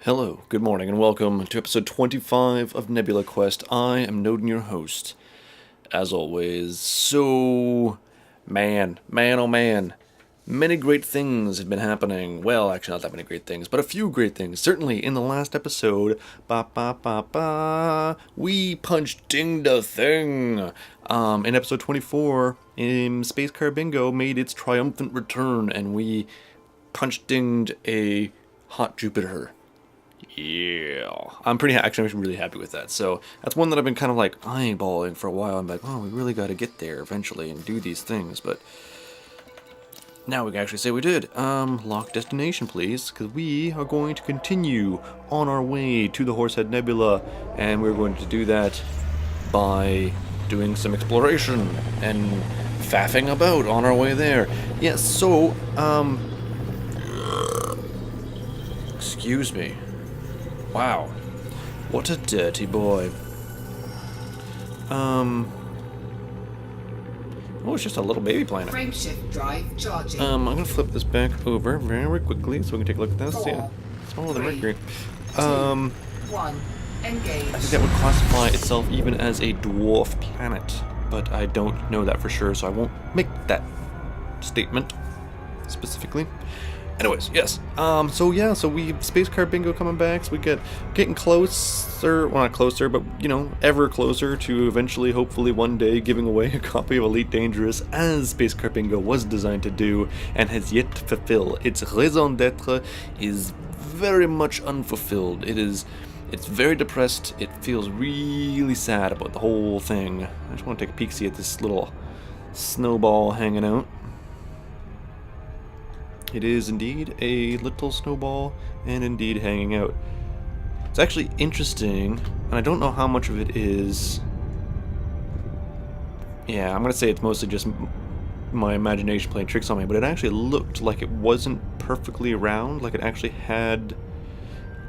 Hello, good morning, and welcome to episode 25 of Nebula Quest. I am noden'gin, your host, as always. So, oh man, many great things have been happening. Well, actually not that many great things, but a few great things. Certainly, in the last episode, we punched ding the thing. In episode 24, Space Car Bingo made its triumphant return, and we punched dinged a hot Jupiter. Yeah, I'm really happy with that. So that's one that I've been kind of like eyeballing for a while. I'm like, oh, we really got to get there eventually and do these things. But now we can actually say we did. Lock destination, please, because we are going to continue on our way to the Horsehead Nebula, and we're going to do that by doing some exploration and faffing about on our way there. Yes, so, excuse me. Wow, what a dirty boy. Oh, it's just a little baby planet. Frameshift drive charging. I'm gonna flip this back over very quickly so we can take a look at this. Yeah, smaller than Mercury. 2, 1, engage. I think that would classify itself even as a dwarf planet, but I don't know that for sure, so I won't make that statement specifically. Anyways, yes. So we Space Car Bingo coming back, so we getting closer, well, not closer, but ever closer to eventually, hopefully one day, giving away a copy of Elite Dangerous, as Space Car Bingo was designed to do and has yet to fulfill. Its raison d'etre is very much unfulfilled. It's very depressed. It feels really sad about the whole thing. I just want to take a peek-see at this little snowball hanging out. It is indeed a little snowball, and indeed hanging out. It's actually interesting, and I don't know how much of it is... Yeah, I'm going to say it's mostly just my imagination playing tricks on me, but it actually looked like it wasn't perfectly round, like it actually had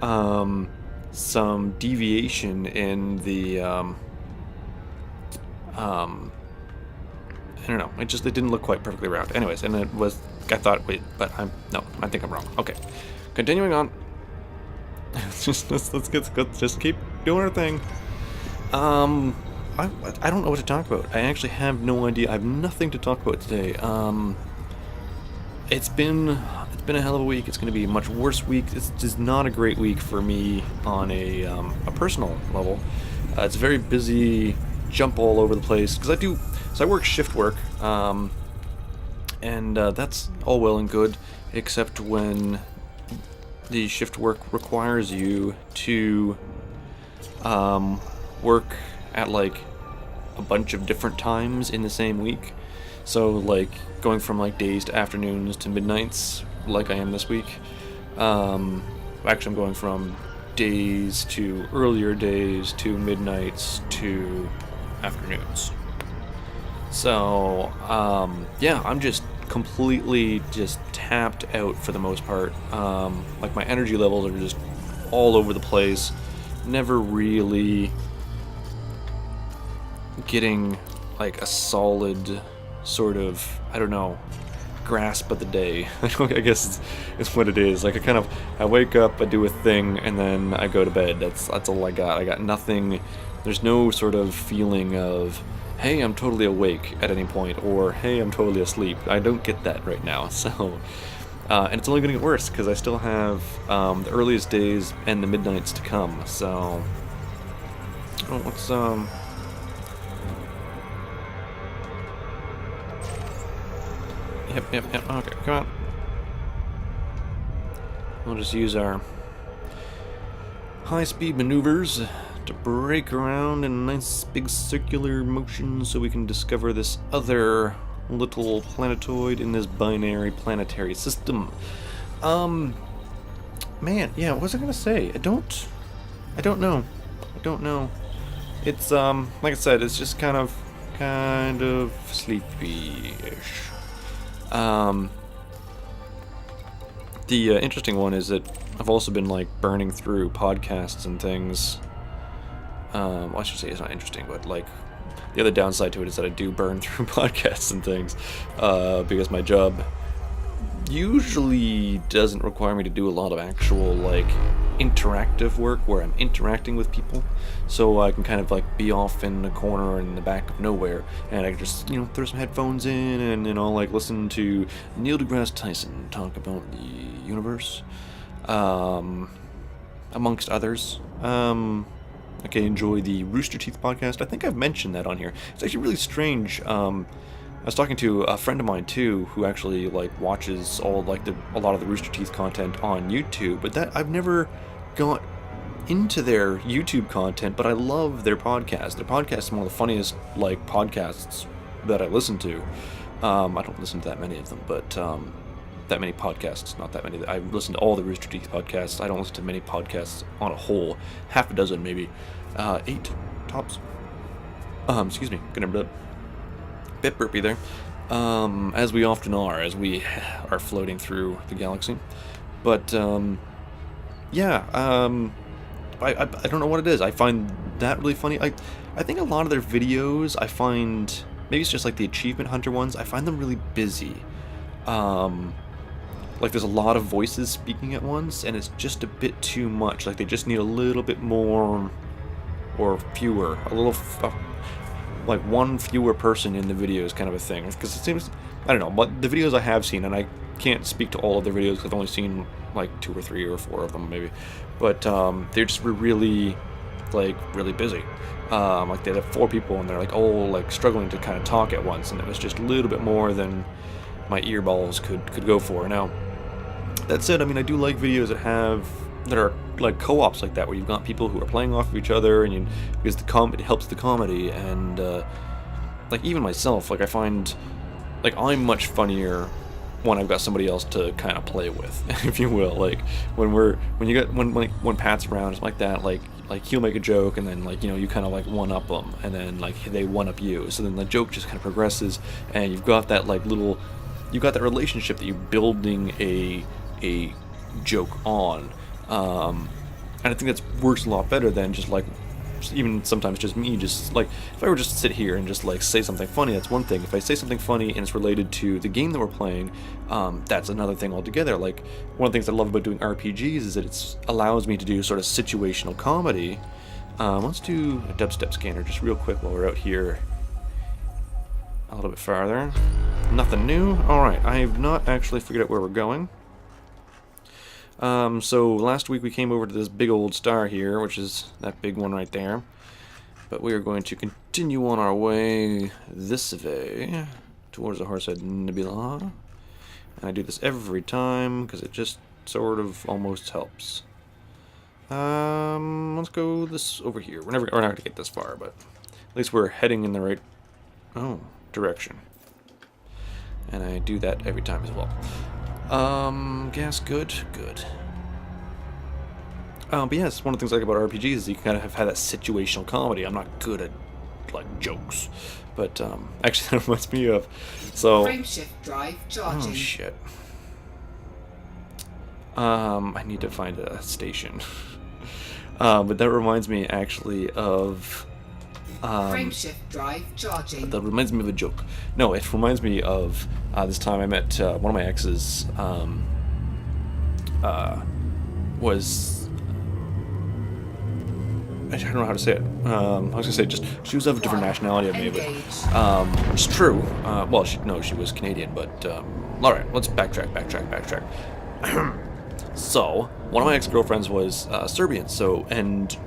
some deviation in the... I don't know, it didn't look quite perfectly round. Anyways, and it was... I thought, wait, but I think I'm wrong. Okay, continuing on. let's just keep doing our thing. I don't know what to talk about. I actually have no idea. I have nothing to talk about today. It's been a hell of a week. It's going to be a much worse week. It's just not a great week for me on a personal level. It's very busy, jump all over the place because I work shift work. And that's all well and good, except when the shift work requires you to work at like a bunch of different times in the same week. So like going from like days to afternoons to midnights, like I am this week. Actually, I'm going from days to earlier days to midnights to afternoons. So, yeah, I'm just completely tapped out for the most part. Like, my energy levels are just all over the place. Never really getting, like, a solid sort of, I don't know, grasp of the day. I guess it's what it is. Like, I wake up, I do a thing, and then I go to bed. That's all I got. I got nothing. There's no sort of feeling of, hey, I'm totally awake at any point, or hey, I'm totally asleep. I don't get that right now, so... and it's only going to get worse, because I still have the earliest days and the midnights to come, so... Oh, let's, Yep, okay, come on. We'll just use our high-speed maneuvers to break around in a nice big circular motion so we can discover this other little planetoid in this binary planetary system. Man, yeah, what was I gonna say? I don't know. It's like I said, it's just kind of sleepy-ish. The interesting one is that I've also been like burning through podcasts and things. Well, I should say it's not interesting, but like the other downside to it is that I do burn through podcasts and things because my job usually doesn't require me to do a lot of actual like interactive work where I'm interacting with people, so I can kind of like be off in the corner in the back of nowhere, and I can just throw some headphones in and like listen to Neil deGrasse Tyson talk about the universe, amongst others. Okay, enjoy the Rooster Teeth podcast. I think I've mentioned that on here. It's actually really strange. I was talking to a friend of mine too, who actually like watches a lot of the Rooster Teeth content on YouTube. But that I've never got into their YouTube content, but I love their podcast. Their podcast is one of the funniest like podcasts that I listen to. I don't listen to that many of them, but that many podcasts, not that many. I listen to all the Rooster Teeth podcasts. I don't listen to many podcasts on a whole, half a dozen maybe, 8 tops. Excuse me, gonna bit burpy there, as we often are, as we are floating through the galaxy. But yeah, I don't know what it is. I find that really funny. I think a lot of their videos, I find, maybe it's just like the achievement hunter ones, I find them really busy. Like there's a lot of voices speaking at once, and it's just a bit too much. Like they just need a little bit more, or fewer, like one fewer person in the videos kind of a thing. Because it seems, I don't know, but the videos I have seen, and I can't speak to all of their videos because I've only seen like 2 or 3 or 4 of them maybe, but they're just really busy. Like they have 4 people and they're like all like struggling to kind of talk at once, and it was just a little bit more than my earballs could go for. Now that said, I mean, I do like videos that are like co-ops like that, where you've got people who are playing off of each other, and because it helps the comedy, and like even myself, like I find like I'm much funnier when I've got somebody else to kind of play with, if you will. Like when Pat's around, it's like that. Like he'll make a joke, and then like you kind of like one up them, and then like they one up you. So then the joke just kind of progresses, and you've got that relationship that you're building a joke on, and I think that works a lot better than just even sometimes just me just like, if I were just to sit here and just like say something funny, that's one thing. If I say something funny and it's related to the game that we're playing, that's another thing altogether. Like one of the things I love about doing RPGs is that it allows me to do sort of situational comedy. Let's do a dubstep scanner just real quick while we're out here a little bit farther. Nothing new. Alright, I have not actually figured out where we're going. So last week we came over to this big old star here, which is that big one right there. But we are going to continue on our way this way towards the Horsehead Nebula. And I do this every time because it just sort of almost helps. Let's go this over here. We're not going to get this far, but at least we're heading in the right direction. And I do that every time as well. Gas, good. But yeah, it's one of the things I like about RPGs is you kind of have that situational comedy. I'm not good at, like, jokes. But, actually that reminds me of, so... Frameshift drive charging. Oh, shit. I need to find a station. But that reminds me, actually, of... Frameshift drive charging. That reminds me of a joke. No, it reminds me of this time I met one of my exes. Was I don't know how to say it. I was gonna say just she was of a different nationality than me, but it's true. Well, she was Canadian, but all right. Let's backtrack. So one of my ex-girlfriends was Serbian. So and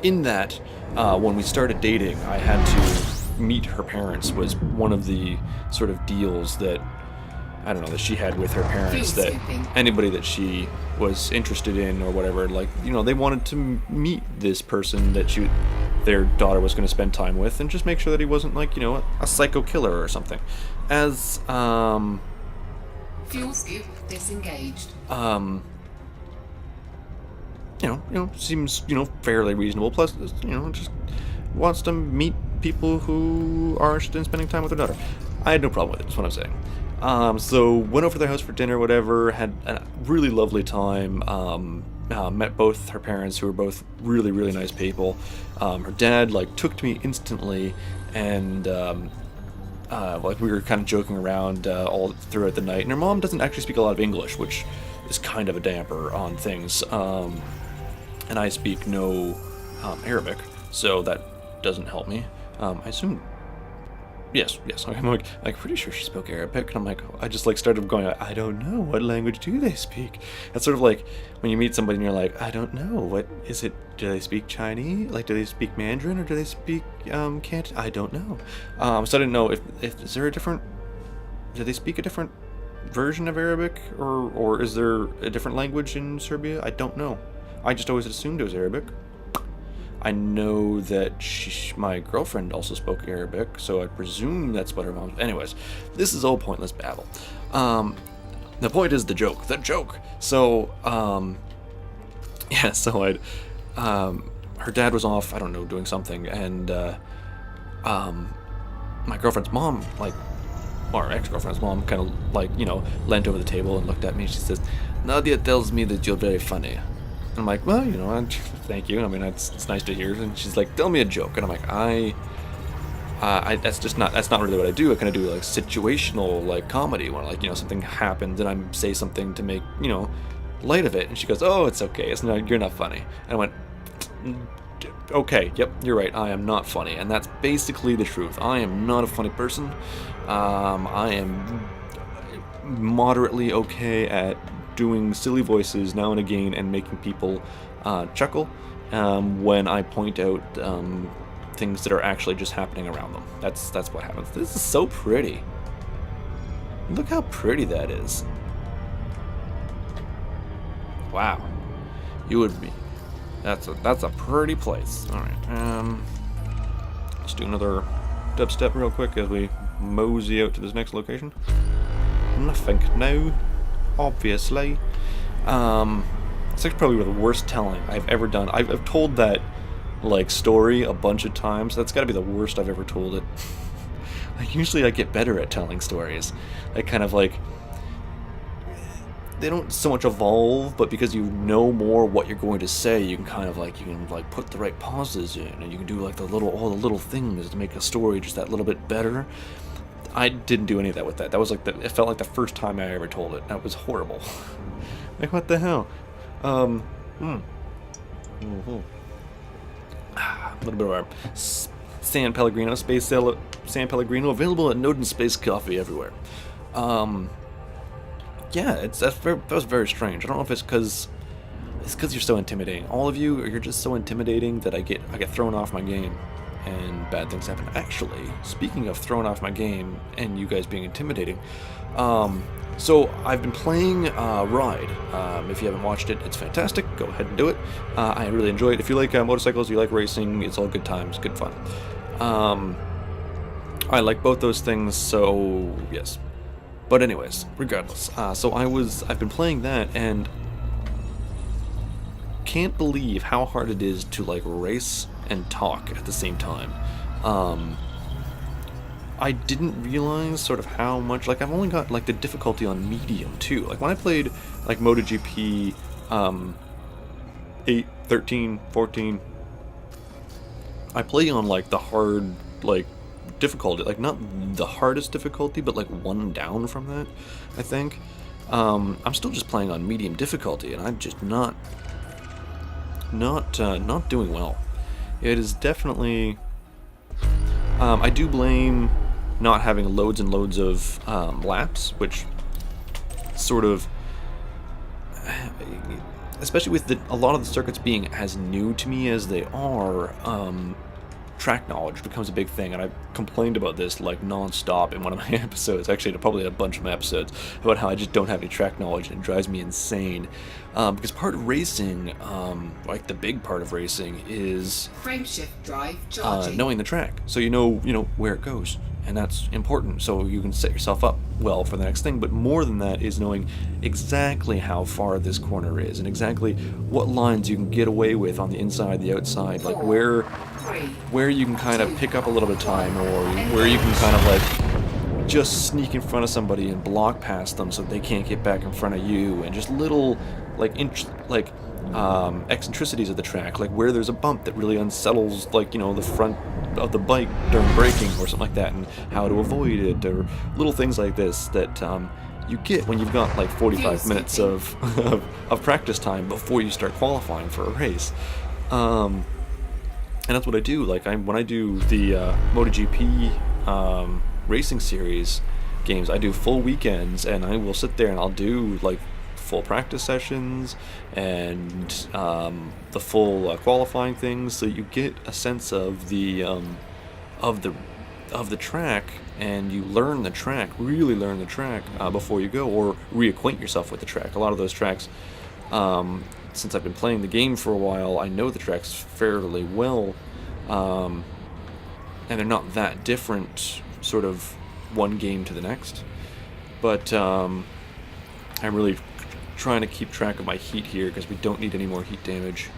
in that, when we started dating, I had to meet her parents. Was one of the sort of deals that I don't know that she had with her parents, that anybody that she was interested in or whatever, like they wanted to meet this person that their daughter was going to spend time with, and just make sure that he wasn't like a psycho killer or something. As fuel scoop disengaged. Seems, fairly reasonable. Plus, just wants to meet people who are interested in spending time with their daughter. I had no problem with it, that's what I'm saying. So went over to their house for dinner, whatever, had a really lovely time, met both her parents, who were both really, really nice people. Her dad, took to me instantly, and, we were kind of joking around all throughout the night. And her mom doesn't actually speak a lot of English, which is kind of a damper on things. and I speak no Arabic, so that doesn't help me. I assume. Yes. I'm like pretty sure she spoke Arabic, and I'm like, I just like started going, I don't know, what language do they speak? That's sort of like when you meet somebody and you're like, I don't know, what is it? Do they speak Chinese? Like, do they speak Mandarin, or do they speak Canton? I don't know. So I didn't know if is there a different? Do they speak a different version of Arabic, or is there a different language in Serbia? I don't know. I just always assumed it was Arabic. I know that my girlfriend also spoke Arabic, so I presume that's what her mom... Anyways, this is all pointless babble. The point is the joke. The joke! So, yeah, so I'd... her dad was off, I don't know, doing something, and, my girlfriend's mom, like, or ex-girlfriend's mom, kind of, like, you know, leant over the table and looked at me, and she says, Nadia tells me that you're very funny. I'm like, well, you know, thank you. I mean, it's nice to hear. And she's like, tell me a joke. And I'm like, that's not really what I do. I kind of do like situational like comedy, where like, you know, something happens and I say something to make, you know, light of it. And she goes, oh, it's okay. You're not funny. And I went, okay, yep, you're right. I am not funny. And that's basically the truth. I am not a funny person. I am moderately okay at doing silly voices now and again and making people chuckle when I point out things that are actually just happening around them. That's what happens. This is so pretty. Look how pretty that is. Wow. You would be. That's a pretty place. All right. Let's do another dubstep real quick as we mosey out to this next location. Nothing now. Obviously. It's like probably the worst telling I've ever done. I've told that like story a bunch of times. That's got to be the worst I've ever told it. Like usually I get better at telling stories. I kind of like, they don't so much evolve, but because you know more what you're going to say, you can kind of like, you can like put the right pauses in, and you can do like all the little things to make a story just that little bit better. I didn't do any of that with that. That was like it felt like the first time I ever told it. That was horrible. Like, what the hell? A little bit of our San Pellegrino San Pellegrino available at Noden Space Coffee everywhere. Yeah, that was very strange. I don't know if it's because you're so intimidating. All of you, you're just so intimidating that I get thrown off my game. And bad things happen. Actually, speaking of throwing off my game and you guys being intimidating, so I've been playing Ride. If you haven't watched it, it's fantastic. Go ahead and do it. I really enjoy it. If you like motorcycles, you like racing, it's all good times, good fun. I like both those things, so yes. But anyways, regardless, so I've been playing that and can't believe how hard it is to like race and talk at the same time. I didn't realize sort of how much, like I've only got like the difficulty on medium too. Like when I played like MotoGP 8, 13, 14, I play on like the hard like difficulty, like not the hardest difficulty, but like one down from that, I think. I'm still just playing on medium difficulty, and I'm just not doing well. It is definitely... I do blame not having loads and loads of laps, which sort of... Especially with a lot of the circuits being as new to me as they are, track knowledge becomes a big thing, and I've complained about this like non-stop in one of my episodes, actually probably a bunch of my episodes, about how I just don't have any track knowledge, and it drives me insane. Because part of racing, like the big part of racing, is frameshift drive charging. Knowing the track, so you know where it goes, and that's important, so you can set yourself up well for the next thing. But more than that is knowing exactly how far this corner is, and exactly what lines you can get away with on the inside, the outside, like where you can kind of pick up a little bit of time, or where you can kind of like just sneak in front of somebody and block past them so they can't get back in front of you, and just little like eccentricities of the track, like where there's a bump that really unsettles the front of the bike during braking or something like that, and how to avoid it, or little things like this that you get when you've got like 45 minutes of, of practice time before you start qualifying for a race. And that's what I do. Like when I do the MotoGP racing series games, I do full weekends, and I will sit there and I'll do like full practice sessions and the full qualifying things, so you get a sense of the track, and you learn the track, really learn the track before you go, or reacquaint yourself with the track. A lot of those tracks, since I've been playing the game for a while, I know the tracks fairly well, and they're not that different, sort of one game to the next. But I'm really trying to keep track of my heat here, because we don't need any more heat damage.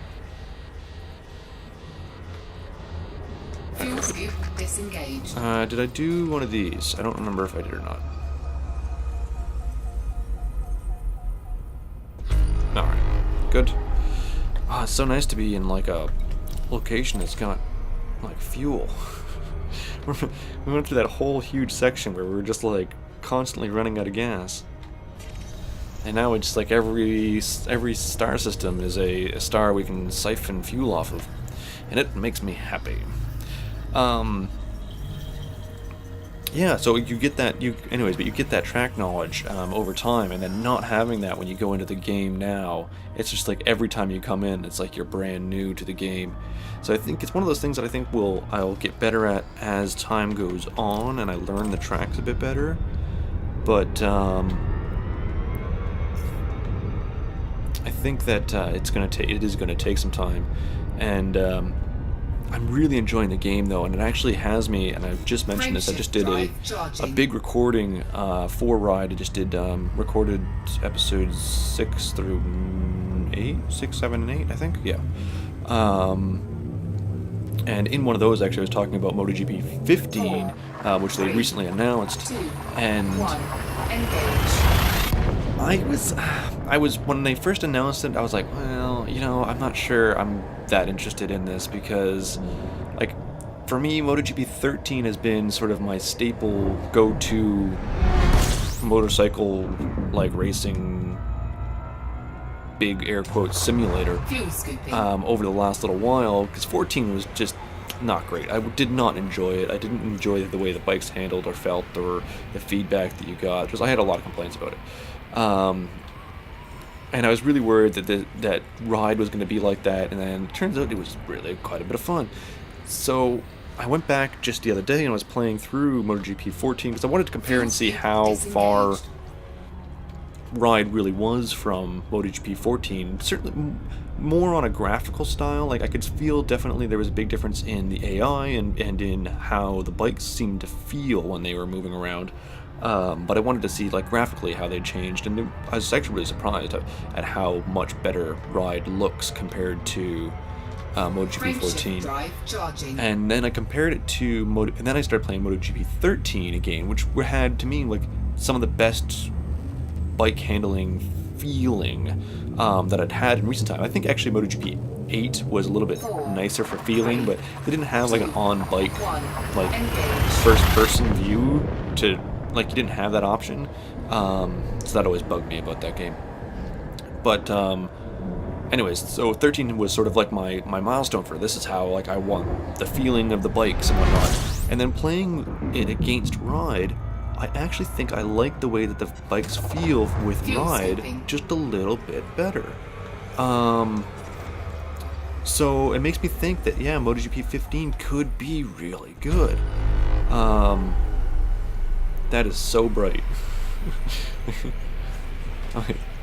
Fuel scoop disengaged. Did I do one of these? I don't remember if I did or not. Alright, good. Ah, it's so nice to be in like a location that's got like fuel. We went through that whole huge section where we were just like constantly running out of gas. And now it's like every star system is a star we can siphon fuel off of. And it makes me happy. Yeah, so you get that, but you get that track knowledge over time, and then not having that when you go into the game now, it's just like every time you come in, it's like you're brand new to the game. So I think it's one of those things that I think I'll get better at as time goes on, and I learn the tracks a bit better. But I think that it is gonna take some time, and I'm really enjoying the game though, and it actually has me, and I've just mentioned this, I just did a big recording for Ride. I just did recorded episodes 6 through 8, 6, 7, and 8, I think, yeah. And in one of those, actually, I was talking about MotoGP 15, which they recently announced, and I was when they first announced it, I was like, well, I'm not sure I'm that interested in this, because, like, for me, MotoGP 13 has been sort of my staple go-to motorcycle, like, racing, big air quotes simulator over the last little while, because 14 was just not great. I did not enjoy it. I didn't enjoy the way the bikes handled or felt, or the feedback that you got, because I had a lot of complaints about it. And I was really worried that Ride was going to be like that, and then it turns out it was really quite a bit of fun. So I went back just the other day and I was playing through MotoGP 14, because I wanted to compare and see how far Ride really was from MotoGP 14. Certainly more on a graphical style. Like, I could feel definitely there was a big difference in the AI and in how the bikes seemed to feel when they were moving around. But I wanted to see, like, graphically how they changed, and I was actually really surprised at how much better Ride looks compared to MotoGP 14. And then I compared it to and then I started playing MotoGP 13 again, which had, to me, like, some of the best bike handling feeling that I'd had in recent time. I think actually MotoGP 8 was a little bit nicer for feeling, but they didn't have like an on-bike, like, first-person view to, like, you didn't have that option, so that always bugged me about that game. But anyways, so 13 was sort of like my milestone for this is how, like, I want the feeling of the bikes and whatnot. And then playing it against Ride, I actually think I like the way that the bikes feel with Ride just a little bit better. So it makes me think that, yeah, MotoGP 15 could be really good. That is so bright.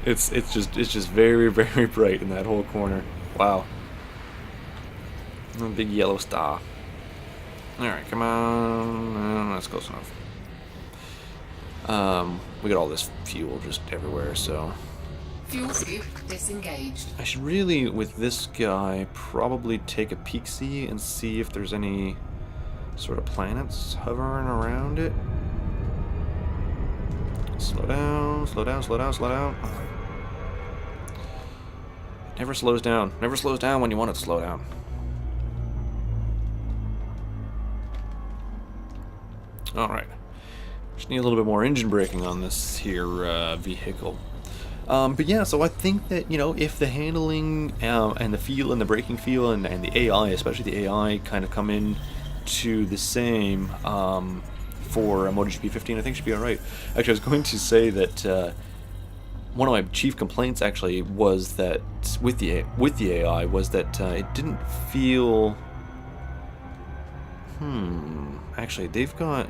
It's just very, very bright in that whole corner. Wow. A big yellow star. Alright, come on. That's close enough. We got all this fuel just everywhere, so... Fuel scoop disengaged. I should really, with this guy, probably take a peek-see and see if there's any sort of planets hovering around it. Slow down, slow down, slow down, slow down. Never slows down. Never slows down when you want it to slow down. Alright. Just need a little bit more engine braking on this here vehicle. But yeah, so I think that, you know, if the handling and the feel and the braking feel and the AI, especially the AI, kind of come in to the same for MotoGP 15, I think it should be alright. Actually, I was going to say that one of my chief complaints actually was that with the AI was that it didn't feel. Actually, they've got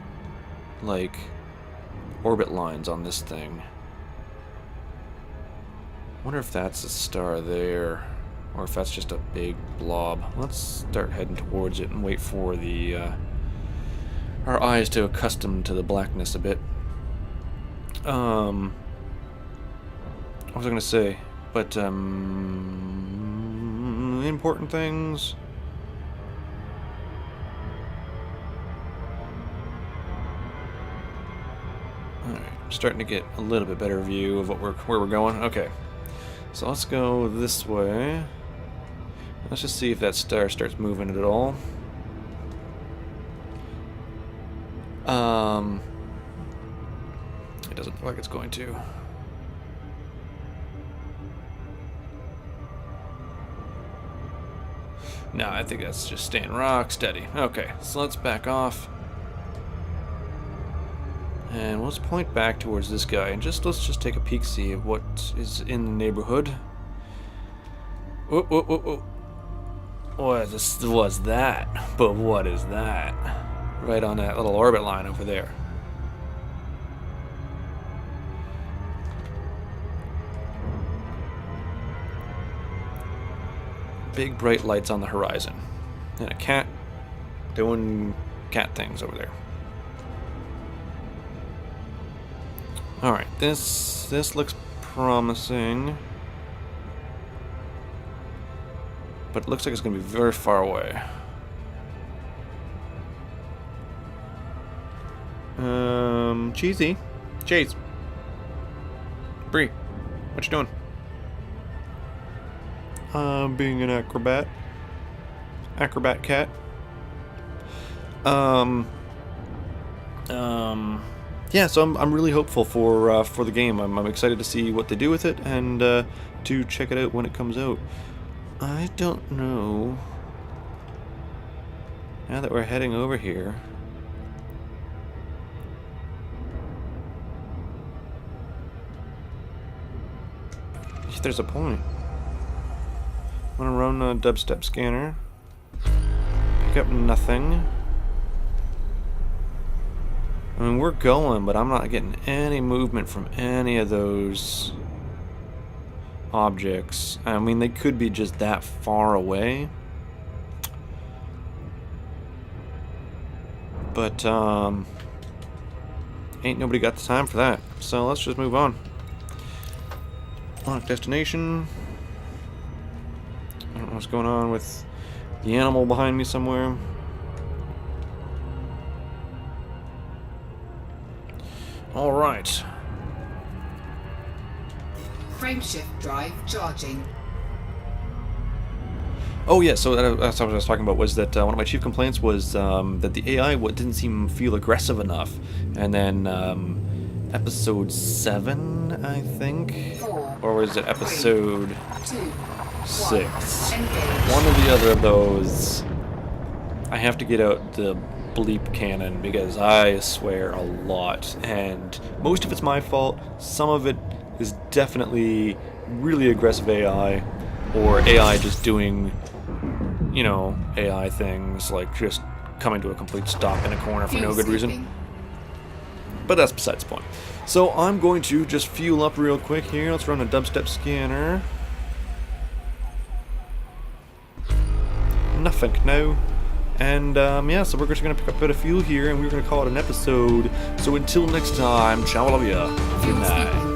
like orbit lines on this thing. I wonder if that's a star there, or if that's just a big blob. Let's start heading towards it and wait for the our eyes to accustom to the blackness a bit. What was I gonna say? But important things. Alright, starting to get a little bit better view of where we're going. Okay. So let's go this way. Let's just see if that star starts moving at all. It doesn't look like it's going to. No, I think that's just staying rock steady. Okay, so let's back off. And let's point back towards this guy and let's just take a peek-see of what is in the neighborhood. Whoa, whoa, whoa, whoa. What was that? But what is that? Right on that little orbit line over there. Big bright lights on the horizon. And a cat doing cat things over there. Alright, this looks promising. But it looks like it's going to be very far away. Cheesy. Chase. Bree, what you doing? Being an acrobat. Acrobat cat. Yeah, so I'm really hopeful for the game. I'm excited to see what they do with it and to check it out when it comes out. I don't know. Now that we're heading over here. If there's a point. I'm gonna run a dubstep scanner. Pick up nothing. I mean, we're going, but I'm not getting any movement from any of those objects. I mean, they could be just that far away. But, ain't nobody got the time for that. So let's just move on. Lock destination. I don't know what's going on with the animal behind me somewhere. Alright. Frameshift drive charging. Oh yeah, so that's what I was talking about, was that one of my chief complaints was that the AI didn't feel aggressive enough. And then episode 7, I think? 4, or was it episode 2, 6? Engage. One or the other of those. I have to get out the bleep cannon because I swear a lot, and most of it's my fault. Some of it is definitely really aggressive AI, or AI just doing, you know, AI things like just coming to a complete stop in a corner for no good reason. But that's besides the point. So I'm going to just fuel up real quick here. Let's run a dubstep scanner. Nothing now. And yeah, so we're just going to pick up a bit of fuel here, and we're going to call it an episode. So until next time, ciao, love ya. Good night.